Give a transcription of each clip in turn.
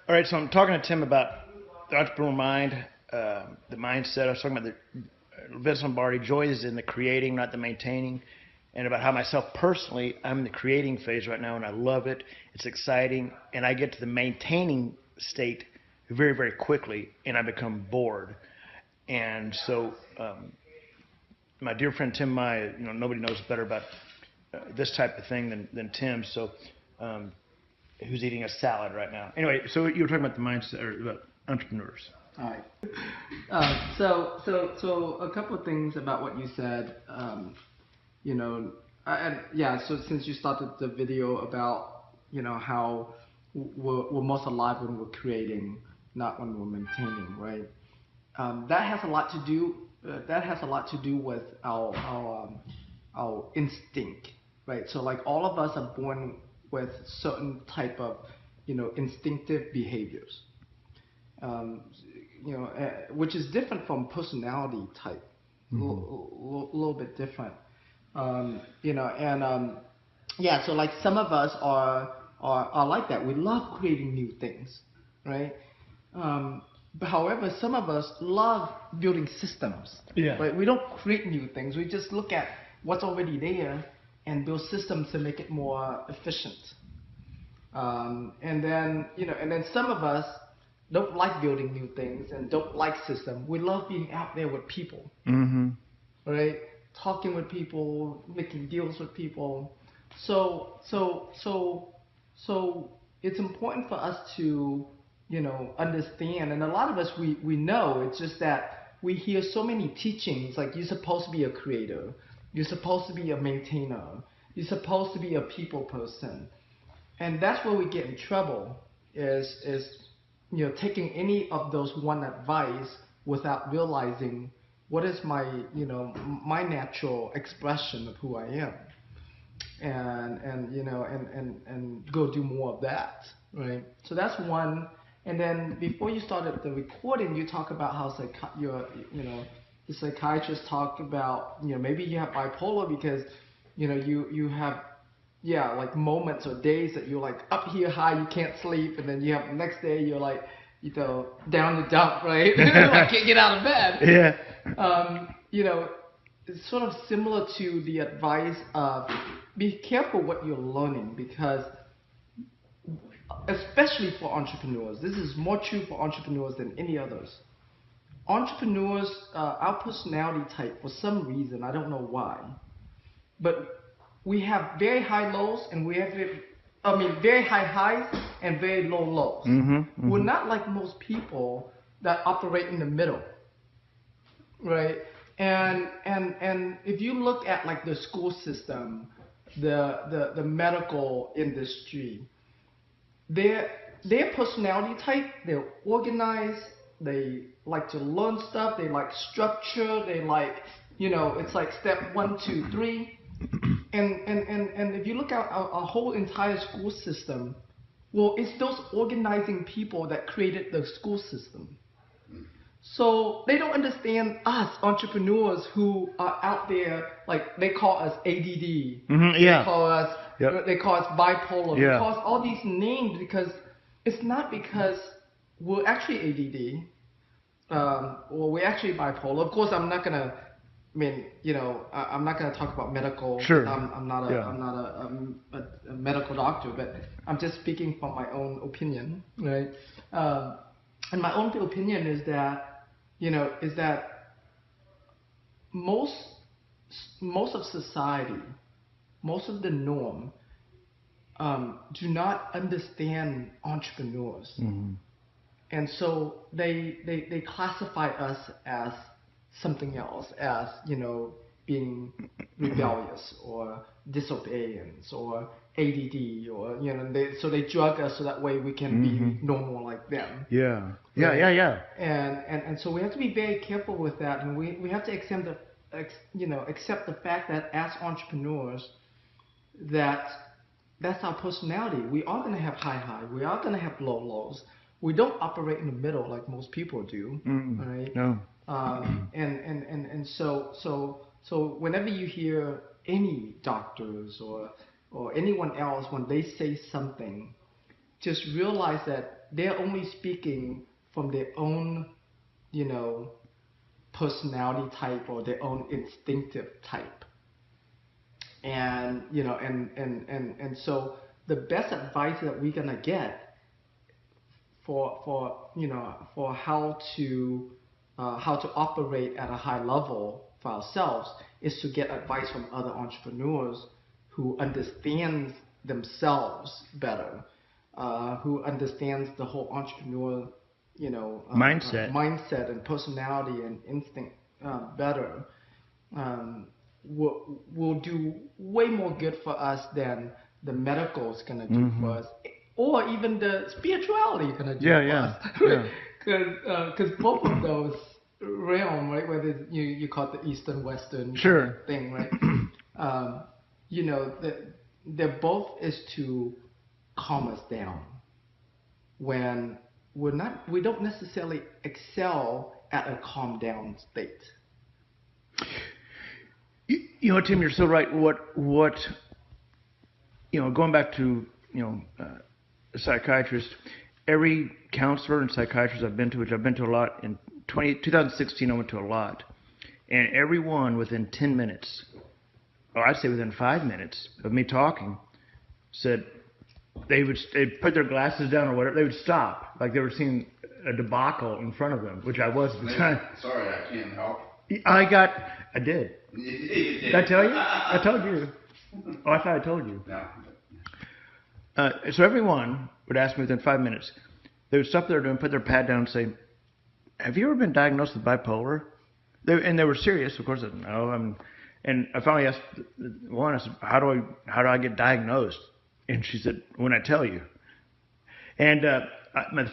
All right, so I'm talking to Tim about the entrepreneur mind, the mindset. I was talking about the Vince Lombardi. Joy is in the creating, not the maintaining, and about how myself personally, I'm in the creating phase right now, and I love it. It's exciting, and I get to the maintaining state very, very quickly, and I become bored. And so, my dear friend Tim Maya, nobody knows better about this type of thing than Tim. So, um, who's eating a salad right now. Anyway, so you were talking about the mindset or about entrepreneurs. All right. So a couple of things about what you said. You know, and yeah. So since you started the video about how we're most alive when we're creating, not when we're maintaining, right? That has a lot to do. That has a lot to do with our instinct, right? So like all of us are born with certain type of instinctive behaviors, um, which is different from personality type, little bit different, and yeah. So like some of us are like that. We love creating new things, right? But however, some of us love building systems. Yeah. Right? We don't create new things. We just look at what's already there and build systems to make it more efficient. And then some of us don't like building new things and don't like system. We love being out there with people, right? Talking with people, making deals with people. So it's important for us to understand. And a lot of us we know. It's just that we hear so many teachings like you're supposed to be a creator, you're supposed to be a maintainer, you're supposed to be a people person. And that's where we get in trouble is taking any of those one advice without realizing what is my natural expression of who I am, and go do more of that, right? So that's one. And then before you started the recording, you talk about how the psychiatrist talked about maybe you have bipolar because you have like moments or days that you're like up here high, you can't sleep, and then you have the next day you're like down the dump, right? Like can't get out of bed. Yeah. It's sort of similar to the advice of be careful what you're learning, because especially for entrepreneurs, this is more true for entrepreneurs than any others. Entrepreneurs, our personality type, for some reason, I don't know why, but we have very high lows and we have very high highs and very low lows. We're not like most people that operate in the middle, right? And if you look at like the school system, the medical industry, their personality type, they're organized, they like to learn stuff, they like structure, they like it's like step 1, 2, 3. And if you look at our whole entire school system, well, it's those organizing people that created the school system. So they don't understand us entrepreneurs who are out there, like they call us ADD, Yeah. They call us bipolar, Yeah. they call us all these names because it's not because we're actually ADD, or we're actually bipolar. Of course, I'm not gonna. I'm not gonna talk about medical. Sure. I'm not a medical doctor, but I'm just speaking from my own opinion, right? And my own opinion is that most of society, most of the norm, do not understand entrepreneurs, and so they classify us as something else, as being rebellious or disobedience or ADD, or so they drug us so that way we can be normal like them. Yeah. Right? Yeah. And so we have to be very careful with that, and we have to accept the fact that as entrepreneurs, that's our personality. We are going to have high, we are going to have lows. We don't operate in the middle like most people do, right? No. And so whenever you hear any doctors or anyone else when they say something, just realize that that they're only speaking from their own, you know, personality type or their own instinctive type. And you know, and so the best advice that we're gonna get for you know for how to operate at a high level for ourselves is to get advice from other entrepreneurs who understands themselves better, who understands the whole entrepreneur, you know, mindset and personality and instinct better. Will do way more good for us than the medical is gonna do for us, or even the spirituality is gonna do for us. Because both of those realm, right, whether you call it the Eastern Western thing, right? You know, they're both is to calm us down when we don't necessarily excel at a calm down state. You know, Tim, you're so right. What you know, going back to a psychiatrist, every counselor and psychiatrist I've been to, which I've been to a lot, in 2016 I went to a lot, and everyone within 10 minutes, or I'd say within 5 minutes of me talking, said they'd put their glasses down or whatever, they would stop, like they were seeing a debacle in front of them, which I was at the time. Sorry, I can't help. I did. Did I tell you? I told you. Oh, I thought I told you. No. So everyone would ask me within 5 minutes. They would stop what they were doing, put their pad down and say, have you ever been diagnosed with bipolar? And they were serious, of course. I said, no. And I finally asked one, I said, how do I get diagnosed? And she said, when I tell you. And the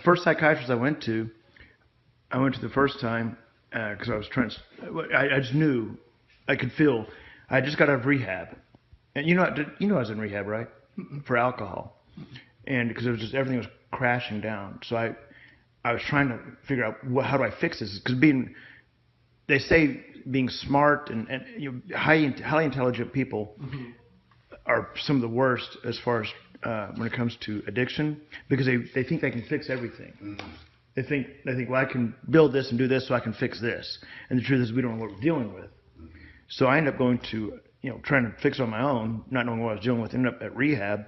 first psychiatrist I went to the first time because I was I just knew, I could feel, I just got out of rehab. And you know I was in rehab, right? For alcohol. And because it was just, everything was crashing down. So I was trying to figure out, how do I fix this? Because they say being smart and highly intelligent people are some of the worst as far as when it comes to addiction, because they think they can fix everything. They think, well, I can build this and do this so I can fix this. And the truth is we don't know what we're dealing with. So I ended up going to, trying to fix it on my own, not knowing what I was dealing with, ended up at rehab.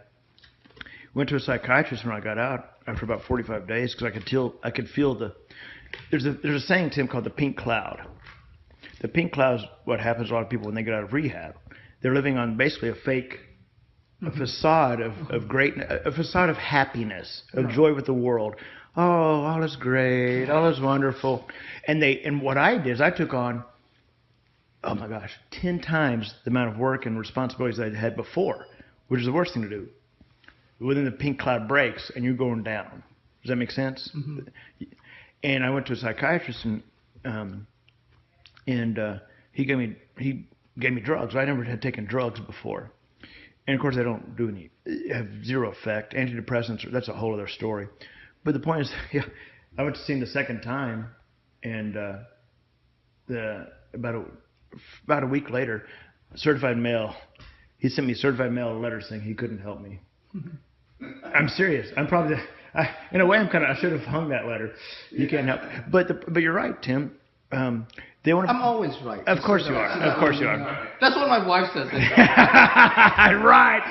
Went to a psychiatrist when I got out after about 45 days because I could feel there's a saying, Tim, called the pink cloud. The pink cloud is what happens to a lot of people when they get out of rehab. They're living on basically a fake, a facade of greatness, a facade of happiness, of joy with the world. Oh, all is great, all is wonderful. And what I did is I took on, oh my gosh, 10 times the amount of work and responsibilities I had before, which is the worst thing to do. Within the pink cloud breaks and you're going down. Does that make sense? And I went to a psychiatrist and he gave me drugs. I never had taken drugs before. And of course, they don't do have zero effect. Antidepressants, that's a whole other story. But the point is, I went to see him the second time, and about a week later, certified mail. He sent me certified mail a letter saying he couldn't help me. I'm serious. I'm probably, in a way, I should have hung that letter. You can't help. But you're right, Tim. They want to. I'm always right. Of course you are. Of course you are. That's what my wife says. Right.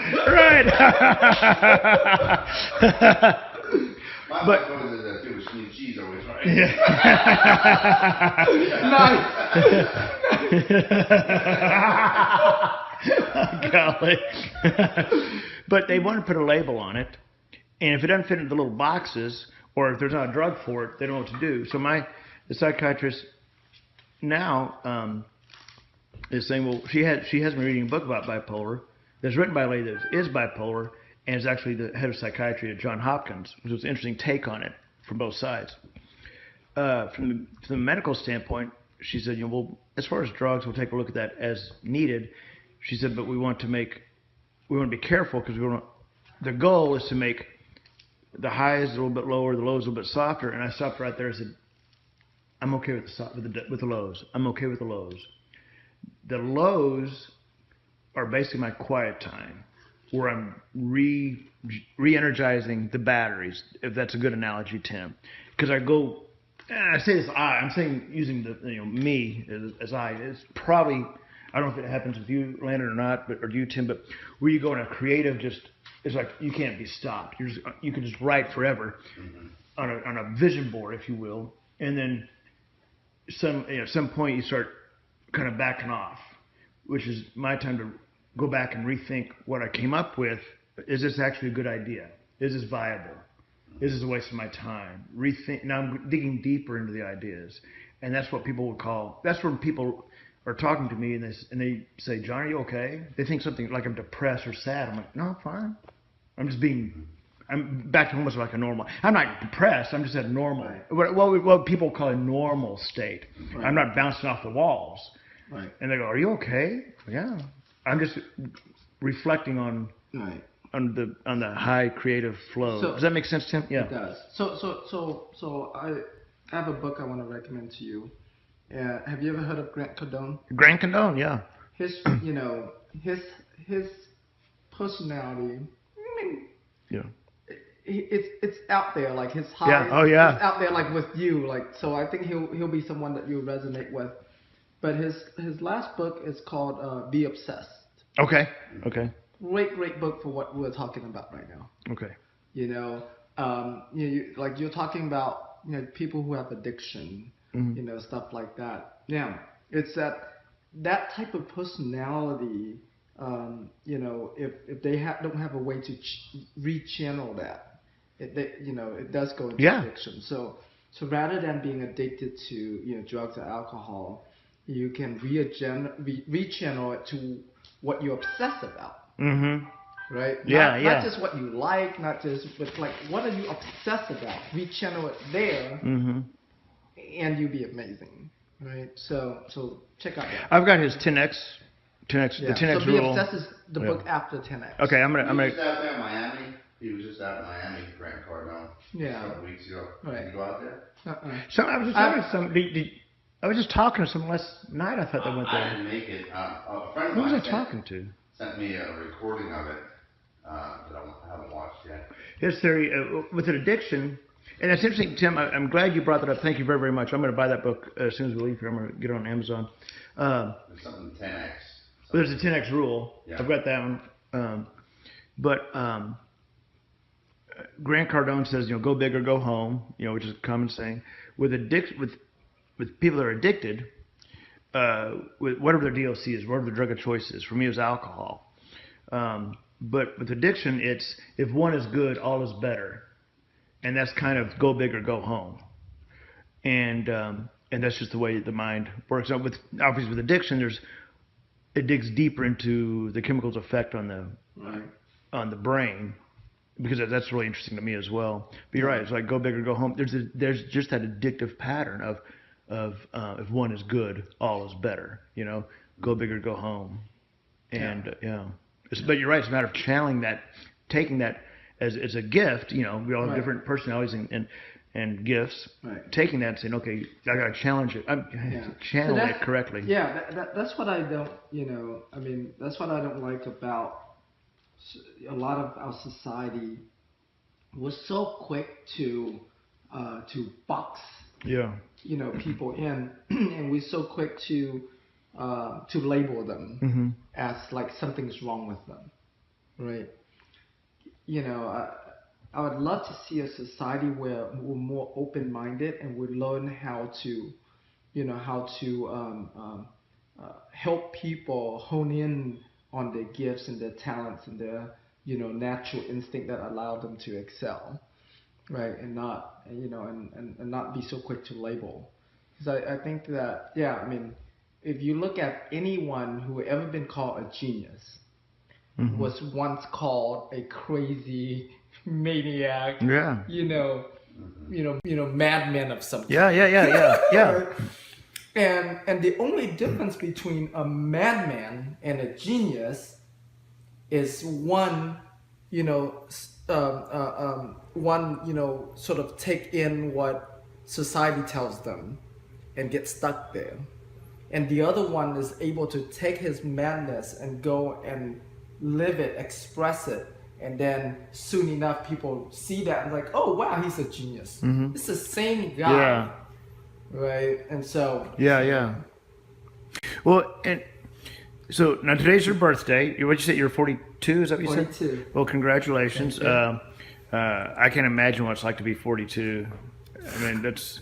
My wife goes that too. She's always right. Golly. But they want to put a label on it, and if it doesn't fit into the little boxes, or if there's not a drug for it, they don't know what to do. So the psychiatrist now is saying, well, she has me reading a book about bipolar that's written by a lady that is bipolar and is actually the head of psychiatry at Johns Hopkins, which was an interesting take on it from both sides. From the medical standpoint, she said, well, as far as drugs, we'll take a look at that as needed. She said, but we want to be careful because the goal is to make the highs a little bit lower, the lows a little bit softer. And I stopped right there and said, I'm okay with the lows. I'm okay with the lows. The lows are basically my quiet time. where I'm re-energizing the batteries, if that's a good analogy, Tim. Because I go, I say this I'm saying using the me as I. It's probably, I don't know if it happens with you, Landon, or not, or you, Tim, but where you go in a creative, it's like you can't be stopped. You can just write forever on a vision board, if you will, and then some point you start kind of backing off, which is my time to go back and rethink what I came up with. Is this actually a good idea? Is this viable? Is this a waste of my time? Rethink. Now I'm digging deeper into the ideas, and that's what people would call. That's when people are talking to me and they say, "John, are you okay?" They think something like I'm depressed or sad. I'm like, "No, I'm fine. I'm back to almost like a normal. I'm not depressed. I'm just at a normal. Right. What people call a normal state. Right. I'm not bouncing off the walls." Right. And they go, "Are you okay?" Yeah. I'm just reflecting on Right. on the high creative flow. So- Does that make sense, Tim? Yeah. It does. So I have a book I want to recommend to you. Have you ever heard of Grant Cardone? Grant Cardone, yeah. His his personality. I mean, Yeah. it's out there, like his highs. Yeah. Oh, yeah. It's out there, like with you, like, so I think he'll be someone that you'll resonate with. But his last book is called Be Obsessed. Okay. Okay. Great book for what we're talking about right now. Okay. You're talking about people who have addiction, stuff like that. Now, it's that type of personality. If they don't have a way to rechannel that, it does go into addiction. So rather than being addicted to drugs or alcohol, you can rechannel it to what you obsess about. Mm-hmm. Right? Yeah, Not just what you like, but like what are you obsessed about? Rechannel it there, and you'll be amazing. Right? So check out that. I've got his 10x, the 10x so Be rule. Obsessed is the book after 10x. Okay, I'm He gonna. was just out there in Miami. He was just out in Miami, Grant Cardone. Yeah. A couple weeks ago. Right. Did you go out there? So I was just talking to some. I was just talking to someone last night. I thought they went I there. didn't make it. A friend of Who mine was I talking to? sent me a recording of it that I haven't watched yet. His theory with an addiction, and it's interesting, Tim. I'm glad you brought that up. Thank you very, very much. I'm going to buy that book as soon as we leave here. I'm going to get it on Amazon. There's something 10x. There's a 10x rule. Yeah. I've got that one. But Grant Cardone says, go big or go home. Which is a common saying. With people that are addicted, with whatever their DLC is, whatever their drug of choice is. For me, it was alcohol. But with addiction, it's if one is good, all is better, and that's kind of go big or go home, and that's just the way the mind works. Now, obviously with addiction, it digs deeper into the chemicals' effect on the brain, because that's really interesting to me as well. But you're right, it's like go big or go home. There's just that addictive pattern of if one is good, all is better. Go big or go home, and but you're right. It's a matter of channeling that, taking that as a gift. We all have different personalities and gifts. Right. Taking that and saying, okay, I got to challenge it. Channel it correctly. Yeah, that's what I don't. That's what I don't like about a lot of our society. We're so quick to box people in, and we're so quick to label them as like something's wrong with them, right? I would love to see a society where we're more open-minded and we learn how to help people hone in on their gifts and their talents and their natural instinct that allow them to excel, right? And not and not be so quick to label. Because I think that if you look at anyone who ever been called a genius, was once called a crazy maniac, madman of some kind. Yeah. And the only difference between a madman and a genius is one sort of take in what society tells them and get stuck there. And the other one is able to take his madness and go and live it, express it, and then soon enough people see that and like, oh wow, he's a genius. It's the same guy, Yeah. right? And so Yeah. Well, and so now today's your birthday. What'd you say? You're 42? Is that what you said? 42. Well, congratulations. Thank you. I can't imagine what it's like to be 42. I mean, that's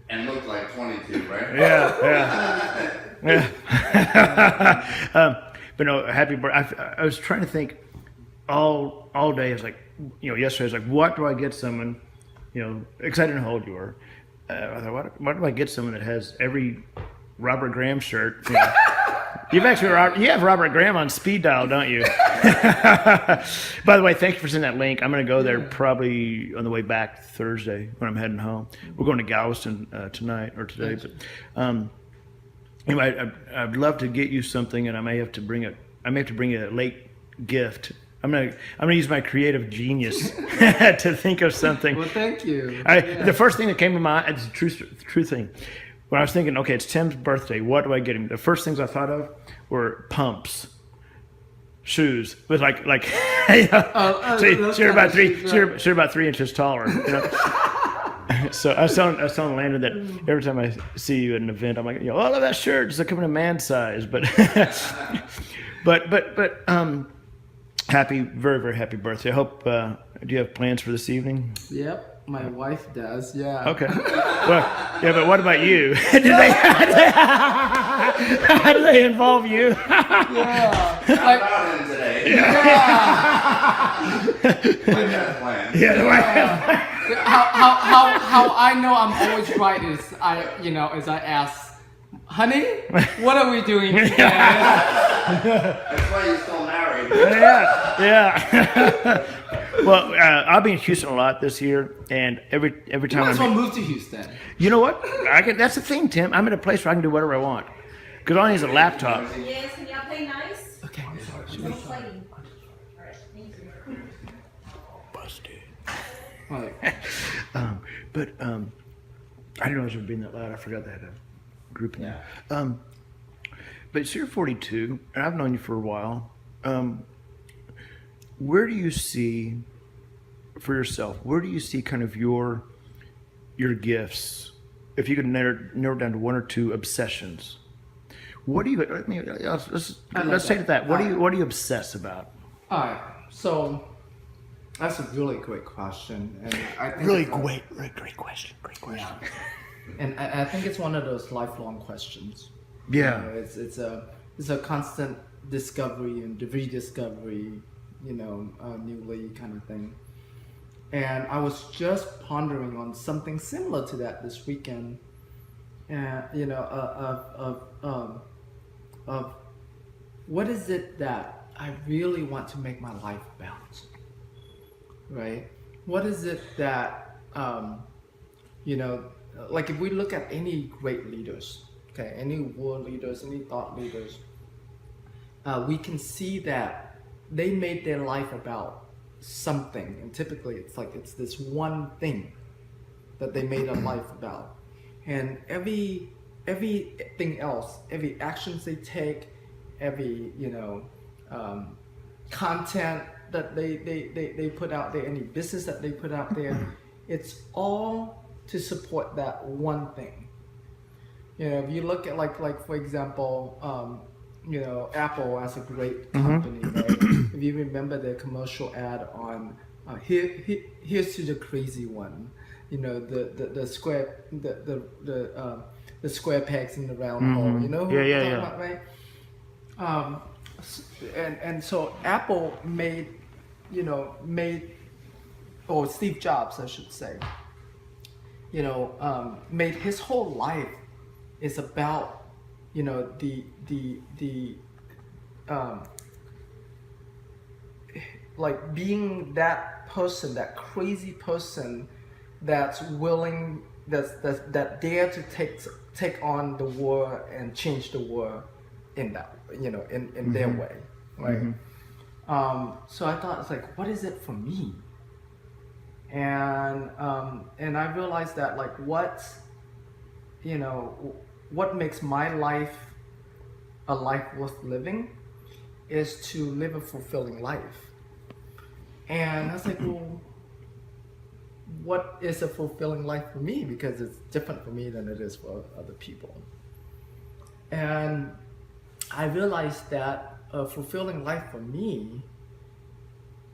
And looked like 22, right? yeah. But no, happy birthday. I was trying to think all day. I was like, yesterday I was like, what do I get someone? Excited how old you were. I thought, what do I get someone that has every Robert Graham shirt? You have Robert Graham on speed dial, don't you? By the way, thank you for sending that link. I'm going to go there probably on the way back Thursday when I'm heading home. We're going to Galveston tonight or today. But anyway, I'd love to get you something, and I may have to bring you a late gift. I'm gonna use my creative genius to think of something. Well, thank you. The first thing that came to mind, it's a true thing. When I was thinking, okay, it's Tim's birthday, what do I get him? The first things I thought of were pumps, shoes with like so you're about 3 inches taller. So I was telling Landon that every time I see you at an event, I'm like, I love that shirt. It's like coming in man size, but very, very happy birthday. I hope. Do you have plans for this evening? Yep. My wife does, yeah. Okay. Well, yeah, but what about you? How do they involve you? Yeah. How about him today? Yeah. Might have a plan. How I know I'm always right is I ask, honey, what are we doing today? That's why you're still married. Yeah. Well, I'll be in Houston a lot this year, and every You time might as well move to Houston. You know what? That's the thing, Tim. I'm in a place where I can do whatever I want. Because all I need is a laptop. Yes, can y'all play nice? Okay. No fighting. All right, thank you. Busted. Right. But I didn't know I was being that loud. I forgot that group in there. But so you're 42, and I've known you for a while. Where do you see, for yourself, where do you see kind of your gifts? If you could narrow down to one or two obsessions, what do you? Let's take it that. What do you obsess about? All right. So that's a really great question, and I think Great question. Yeah. And I think it's one of those lifelong questions. Yeah. It's a constant discovery and rediscovery, newly kind of thing. And I was just pondering on something similar to that this weekend, of what is it that I really want to make my life about, right? What is it that, like if we look at any great leaders, okay, any world leaders, any thought leaders, we can see that they made their life about something, and typically it's this one thing that they made a life about, and everything else, every actions they take, every content that they put out there, any business that they put out there, it's all to support that one thing. If you look at like for example, Apple as a great company, right? If you remember their commercial ad on here's to the crazy one, the square the square pegs in the round hole. You know who I'm talking about, right? And so Apple made or Steve Jobs, I should say, made his whole life is about like being that person, that crazy person that's willing, that dare to take on the world and change the world in that, in their way, right? So I thought, it's like, what is it for me? And I realized that, like, what makes my life a life worth living is to live a fulfilling life. And I was like, well, what is a fulfilling life for me? Because it's different for me than it is for other people. And I realized that a fulfilling life for me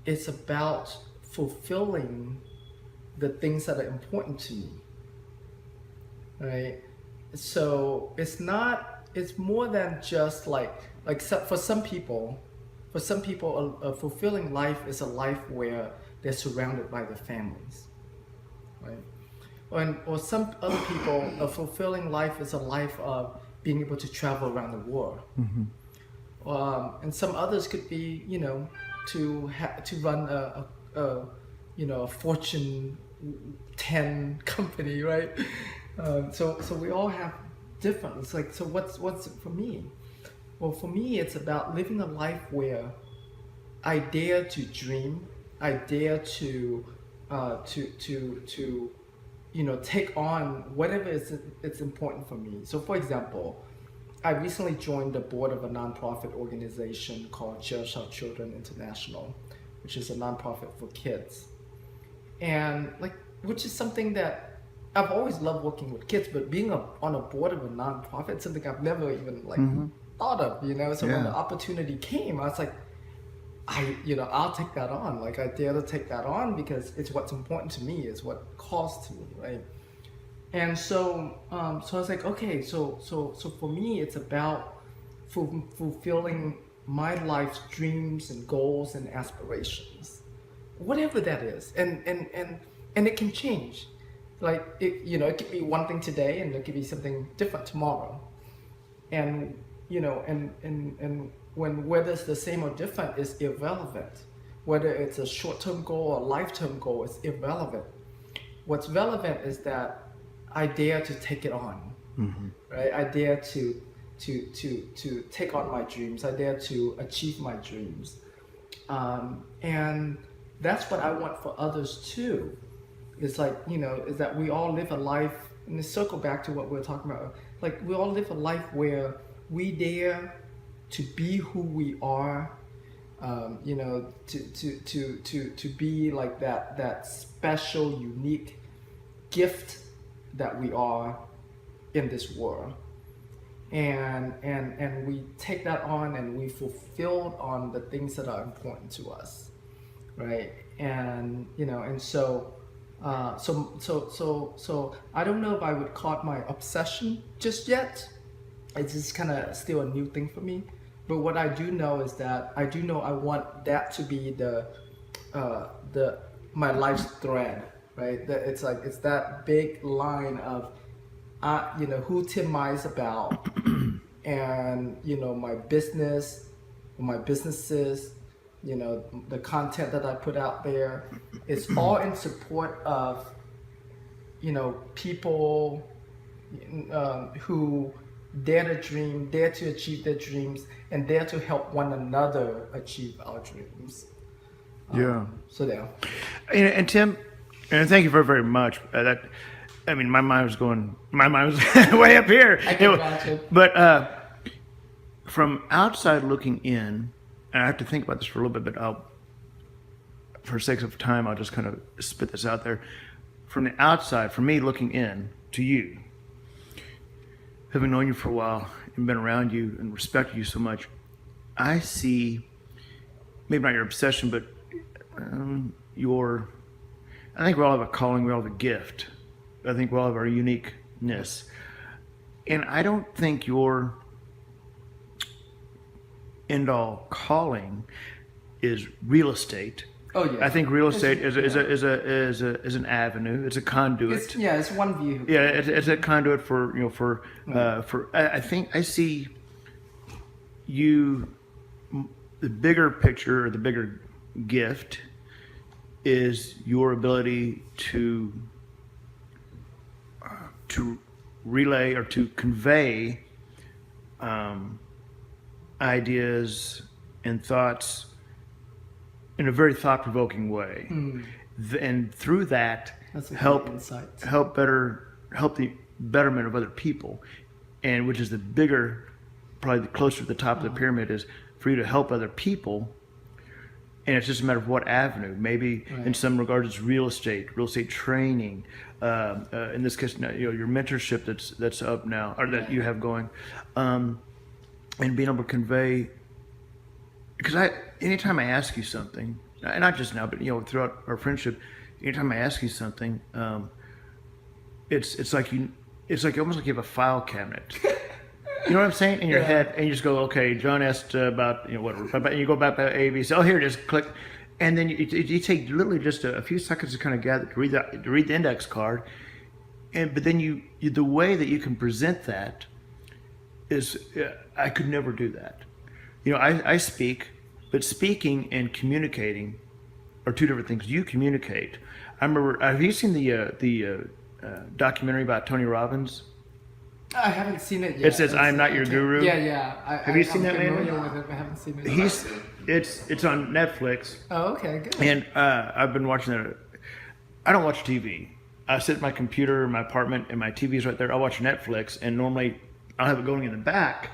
is about fulfilling the things that are important to me, right? So it's more than just like for some people, a fulfilling life is a life where they're surrounded by their families, right? Or some other people, a fulfilling life is a life of being able to travel around the world. And some others could be, to run a Fortune 10 company, right? So we all have different. It's like, so what's it for me? Well, for me, it's about living a life where I dare to dream. I dare to take on whatever it's important for me. So, for example, I recently joined the board of a nonprofit organization called Cherish Our Children International, which is a nonprofit for kids. And which is something that I've always loved working with kids, but being on a board of a nonprofit is something I've never even thought of, So when the opportunity came, I was like, I'll take that on. I dare to take that on because it's what's important to me, it's what calls to me, right? And so I was like, okay, so for me, it's about fulfilling my life's dreams and goals and aspirations, whatever that is, and it can change. It could be one thing today, and it could be something different tomorrow, and whether it's the same or different is irrelevant. Whether it's a short-term goal or a lifetime goal is irrelevant. What's relevant is that I dare to take it on, right? I dare to take on my dreams. I dare to achieve my dreams, and that's what I want for others too. It's is that we all live a life, and to circle back to what we were talking about, we all live a life where we dare to be who we are, to be like that special, unique gift that we are in this world, and we take that on and we fulfill on the things that are important to us, right? And so I don't know if I would call it my obsession just yet. It's just kind of still a new thing for me. But what I do know is that I want that to be my life's thread, right? It's that big line of, who Tim Ma is about, and my business, my businesses, the content that I put out there. It's all in support of, people who dare to dream, dare to achieve their dreams, and dare to help one another achieve our dreams. So there. And Tim, and thank you very, very much. My mind was way up here. I can imagine. But from outside looking in, and I have to think about this for a little bit, but for sake of time, I'll just kind of spit this out there. From the outside, for me looking in to you, having known you for a while and been around you and respected you so much, I see, maybe not your obsession, but I think we all have a calling, we all have a gift. I think we all have our uniqueness. And I don't think your end-all calling is real estate. Oh yeah. I think real estate is an avenue. It's a conduit. It's one view. Yeah, it's a conduit for I think I see you. The bigger picture, or the bigger gift, is your ability to relay or to convey ideas and thoughts in a very thought-provoking way, and through that help the betterment of other people, and which is the bigger, probably closer to the top of the pyramid, is for you to help other people. And it's just a matter of what avenue. Maybe in some regards it's real estate training. In this case, your mentorship that's up now, or that you have going, and being able to convey. Because anytime I ask you something, and not just now, but throughout our friendship, anytime I ask you something, it's like almost like you have a file cabinet. You know what I'm saying? In your head, and you just go, okay, John asked about whatever, and you go back to A, B, C. Oh, here it is. Click, and then you take literally just a few seconds to kind of gather to read the index card, but then you the way that you can present that is I could never do that. I speak, but speaking and communicating are two different things. You communicate. I remember. Have you seen the documentary about Tony Robbins? I haven't seen it yet. It says, "I'm not your guru." Yeah. Have you seen that, man? I'm familiar with it, but I haven't seen it. It's on Netflix. Oh, okay, good. And I've been watching it. I don't watch TV. I sit at my computer in my apartment, and my TV's right there. I watch Netflix, and normally I'll have it going in the back,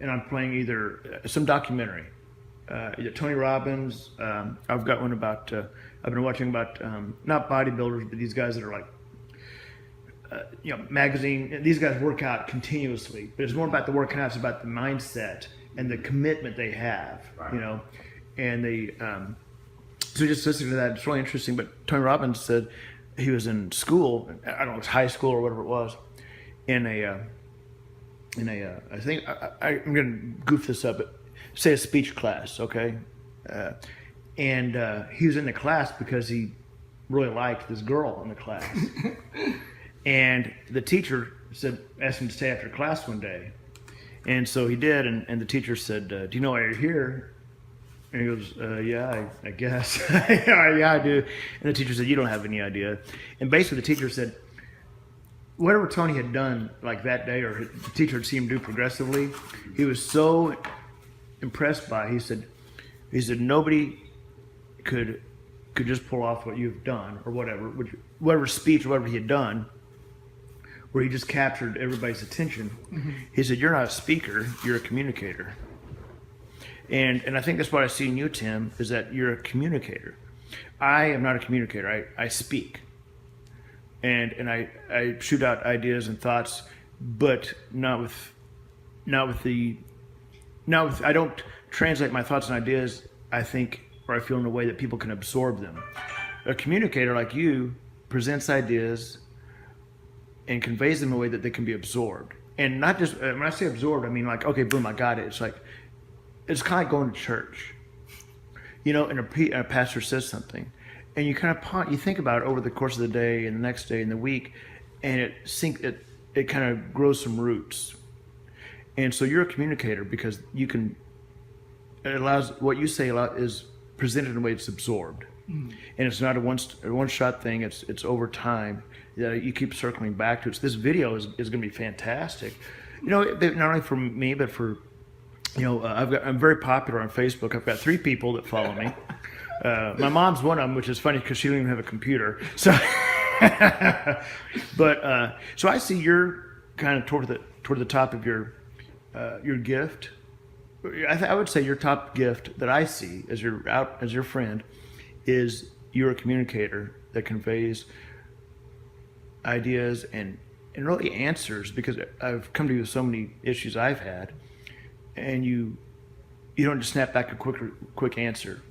and I'm playing either some documentary, either Tony Robbins. I've got one about. I've been watching about not bodybuilders, but these guys that are like. Magazine. These guys work out continuously, but it's more about the working out. It's about the mindset and the commitment they have. Right. And they. So just listening to that, it's really interesting. But Tony Robbins said he was in school. I don't know, it was high school or whatever it was. In a. I think I'm going to goof this up, but say a speech class, okay? And he was in the class because he really liked this girl in the class. And the teacher asked him to stay after class one day. And so he did, and the teacher said, do you know why you're here? And he goes, yeah, I guess. Yeah, I do. And the teacher said, you don't have any idea. And basically the teacher said, whatever Tony had done like that day, or the teacher had seen him do progressively, he was so impressed by it. He said nobody could just pull off what you've done, or whatever speech or whatever he had done, where he just captured everybody's attention. Mm-hmm. He said, you're not a speaker, you're a communicator. And I think that's what I see in you, Tim, is that you're a communicator. I am not a communicator. I speak. And I shoot out ideas and thoughts, but I don't translate my thoughts and ideas, I think, or I feel in a way that people can absorb them. A communicator like you presents ideas and conveys them in a way that they can be absorbed. And not just, when I say absorbed, I mean like, okay, boom, I got it. It's kind of like going to church, and a pastor says something, and you kind of you think about it over the course of the day and the next day and the week, and it kind of grows some roots. And so you're a communicator because it allows what you say is presented in a way that's absorbed. And it's not a one shot thing. It's over time that you keep circling back to it. So this video is going to be fantastic. Not only for me, but for, I'm very popular on Facebook. I've got 3 people that follow me. My mom's one of them, which is funny because she don't even have a computer. So, but so I see you're kind of toward the top of your gift. I would say your top gift that I see as your friend is you're a communicator that conveys ideas and really answers, because I've come to you with so many issues I've had, and you don't just snap back a quick answer.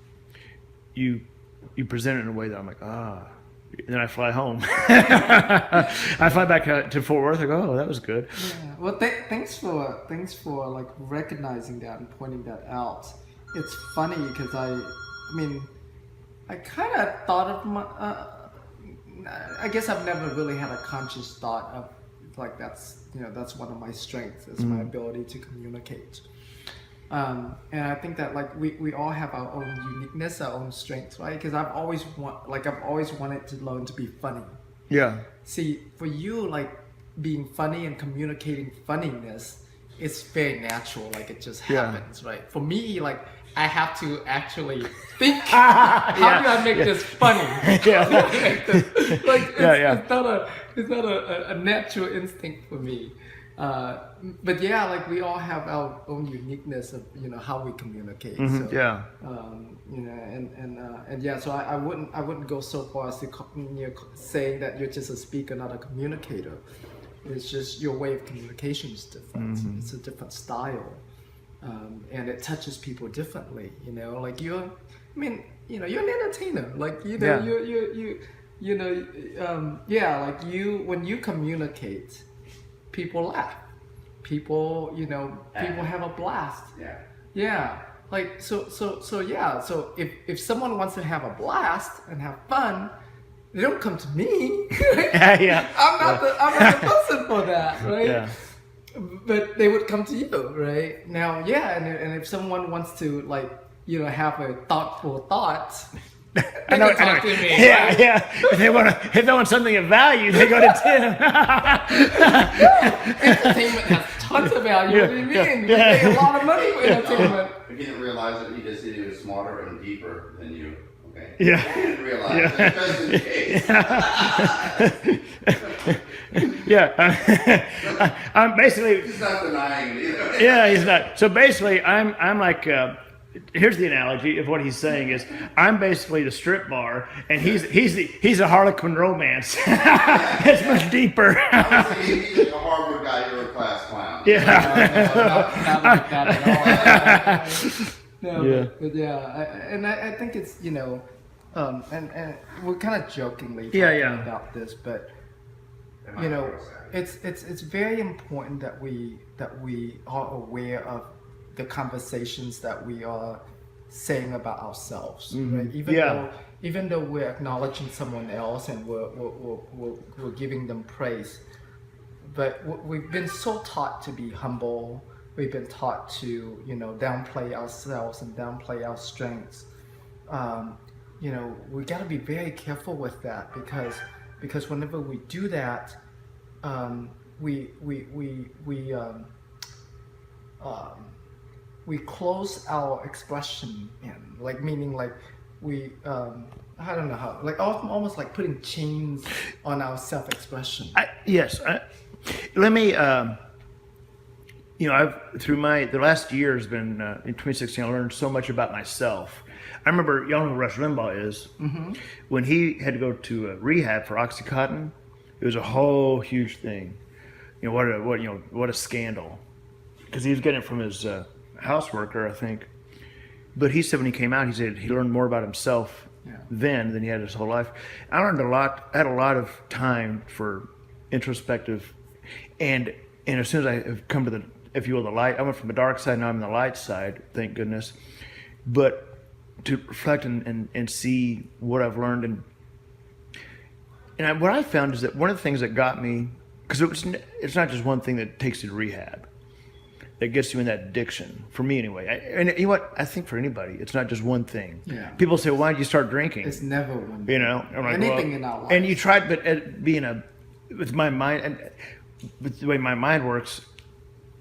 You present it in a way that I'm like, and then I fly home. I fly back to Fort Worth. I go, oh, that was good. Yeah. Well, thanks for like recognizing that and pointing that out. It's funny because I kind of thought of I guess I've never really had a conscious thought of like that's one of my strengths is my ability to communicate. And I think that like we all have our own uniqueness, our own strengths, right? Because I've always wanted to learn to be funny. Yeah. See, for you, like being funny and communicating funniness, it's very natural. Like it just happens, right? For me, like I have to actually think, how do I make this funny? It's not a natural instinct for me. But yeah, like we all have our own uniqueness of how we communicate. Mhm, So, yeah. and yeah, so I wouldn't go so far as to saying that you're just a speaker, not a communicator. It's just your way of communication is different. It's a different style, and it touches people differently. Like you're an entertainer. Like Yeah. like when you communicate, people laugh. People have a blast. Yeah. Yeah. Like so yeah. So if someone wants to have a blast and have fun, they don't come to me. Yeah. I'm not the person for that, right? Yeah. But they would come to you, right? Now, yeah, and if someone wants to have a thoughtful thought, they can talk to me. Yeah, right? yeah. If they want something of value, they go to Tim. Entertainment has tons of value. What do you mean? We Yeah. pay a lot of money for entertainment. If you didn't realize it, he just said he was smarter and deeper than you. Okay. Yeah. I didn't realize that. Just in case. Yeah. I'm basically. He's not denying it either. Yeah, he's not. So basically, I'm like. Here's the analogy of what he's saying is I'm basically the strip bar and he's a Harlequin romance. It's much deeper. I was thinking he's like a Harvard guy, you're a class clown. Yeah. Not like that at all. No, Yeah. but yeah, I think it's and we're kind of jokingly talking Yeah. about this, but Am I gross at it? it's very important that we are aware of the conversations that we are saying about ourselves, right? Even though we're acknowledging someone else and we're giving them praise, but we've been so taught to be humble. We've been taught to downplay ourselves and downplay our strengths. We got to be very careful with that because whenever we do that, we close our expression in, meaning we I don't know how, almost like putting chains on our self-expression. Yes. Let me. I've through the last year has been in 2016. I learned so much about myself. I remember, y'all know who Rush Limbaugh is. Mm-hmm. When he had to go to rehab for OxyContin, it was a whole huge thing. What a scandal, because he was getting it from his house worker, I think. But he said when he came out, he said he learned more about himself then than he had his whole life. I learned a lot. I had a lot of time for introspective, and as soon as I have come to the, if you will, the light, I went from the dark side, now I'm on the light side, thank goodness. But to reflect and see what I've learned, and what I found is that one of the things that got me, because it's not just one thing that takes you to rehab, that gets you in that addiction, for me anyway. And you know what? I think for anybody, it's not just one thing. Yeah. People say, why did you start drinking? It's never one thing. I'm like, Anything in our life. And you tried, but with my mind, and with the way my mind works,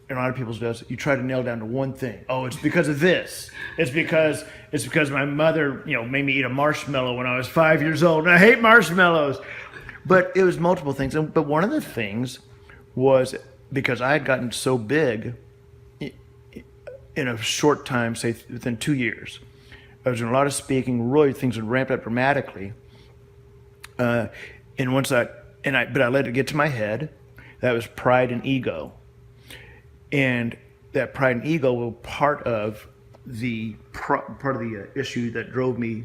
and a lot of people's does, you try to nail down to one thing. Oh, it's because of this. It's because my mother, made me eat a marshmallow when I was 5 years old, and I hate marshmallows. But it was multiple things. But one of the things was because I had gotten so big in a short time, say within 2 years. I was doing a lot of speaking, really things had ramped up dramatically. But I let it get to my head. That was pride and ego. And that pride and ego were part of the issue that drove me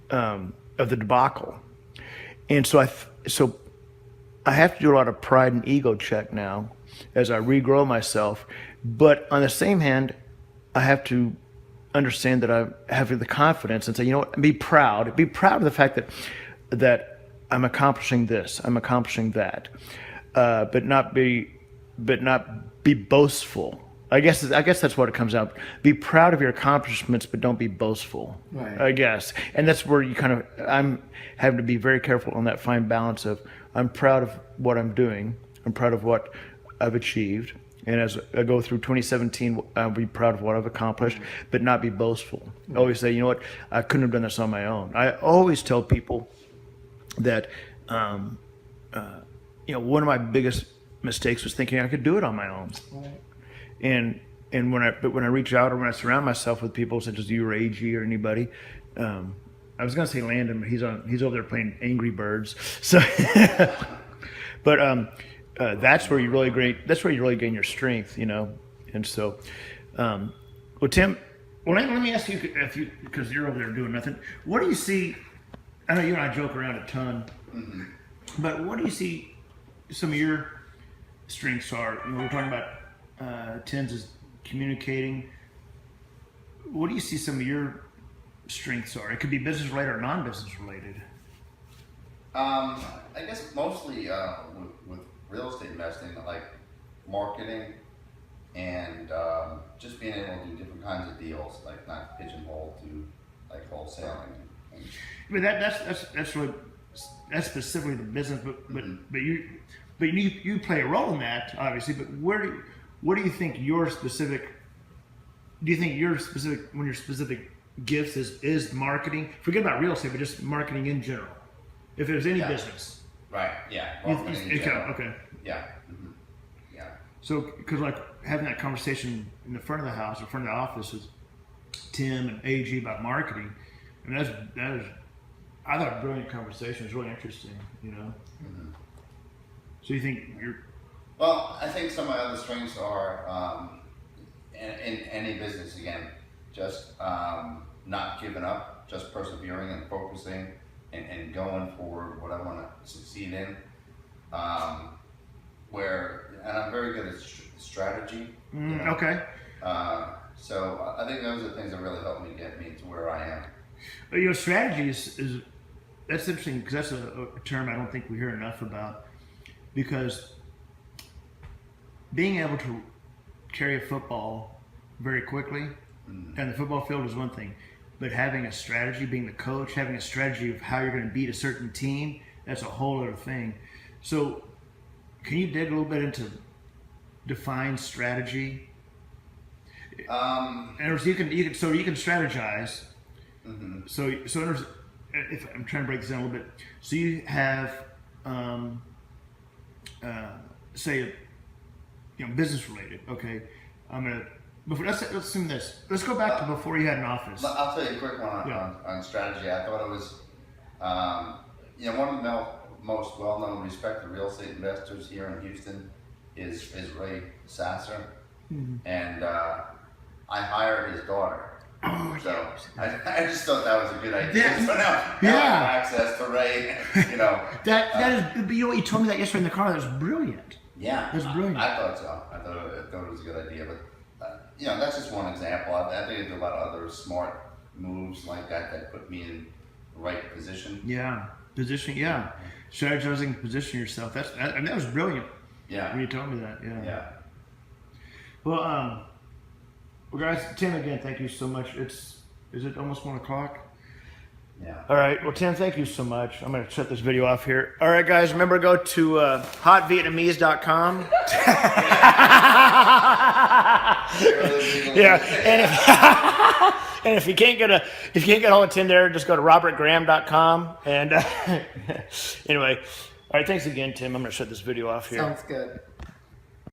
of the debacle. And so I have to do a lot of pride and ego check now as I regrow myself. But on the same hand, I have to understand that I have the confidence and say, be proud of the fact that I'm accomplishing this, I'm accomplishing that, but not be boastful. I guess that's what it comes out. Be proud of your accomplishments, but don't be boastful. Right. I guess, and that's where I'm having to be very careful on that fine balance of I'm proud of what I'm doing, I'm proud of what I've achieved, and as I go through 2017, I'll be proud of what I've accomplished, but not be boastful. I always say, I couldn't have done this on my own. I always tell people that, one of my biggest mistakes was thinking I could do it on my own. Right. And when I reach out or when I surround myself with people such as you or AG or anybody, I was gonna say Landon, but he's over there playing Angry Birds. So, but that's where you really gain your strength, you know. And so, well, Tim, let me ask you, because you're over there doing nothing, what do you see? I know you and I joke around a ton, but what do you see some of your strengths are? You know, we're talking about Tim's is communicating. What do you see some of your strengths are? It could be business related or non-business related. I guess mostly with real estate investing, like marketing and just being able to do different kinds of deals, like not pigeonhole to like wholesaling. I mean that's specifically the business, but you play a role in that obviously. But what do you think your specific? Do you think your specific gifts is marketing? Forget about real estate, but just marketing in general. If there's any business, Right. Yeah. Marketing in general. Okay. Yeah. Yeah. So, because like having that conversation in the front of the house or front of the office with Tim and AG about marketing, I mean that is I thought a brilliant conversation. It's really interesting, you know. So you think you're? Well, I think some of my other strengths are in any business again, just not giving up, just persevering and focusing and going for what I want to succeed in. And I'm very good at strategy. You know? Okay. So I think those are the things that really helped me get me to where I am. You know, strategy is that's interesting because that's a term I don't think we hear enough about. Because being able to carry a football very quickly, and the football field is one thing, but having a strategy, being the coach, having a strategy of how you're going to beat a certain team, that's a whole other thing. So, can you dig a little bit into define strategy? And you can strategize. So if I'm trying to break this down a little bit, so you have say, you know, business related. Okay, let's assume this. Let's go back to before you had an office. I'll tell you a quick one on strategy. I thought it was, one of the most well-known, respected real estate investors here in Houston is Ray Sasser, and I hired his daughter. So I just thought that was a good idea. So now I have access to Ray. You know that is. You know what, you told me that yesterday in the car. That was brilliant. Yeah, that's brilliant. I thought so. I thought it was a good idea, but that's just one example. I think I do a lot of other smart moves like that put me in the right position. Yeah, position. Yeah, strategizing, position yourself. That was brilliant. Yeah, when you told me that. Yeah. Yeah. Well, guys, Tim, again, thank you so much. Is it almost 1 o'clock? Yeah. All right. Well, Tim, thank you so much. I'm going to shut this video off here. All right, guys, remember to go to hotvietnamese.com. Yeah, and if you can't get hold of Tim there, just go to robertgraham.com. And anyway, all right. Thanks again, Tim. I'm going to shut this video off here. Sounds good.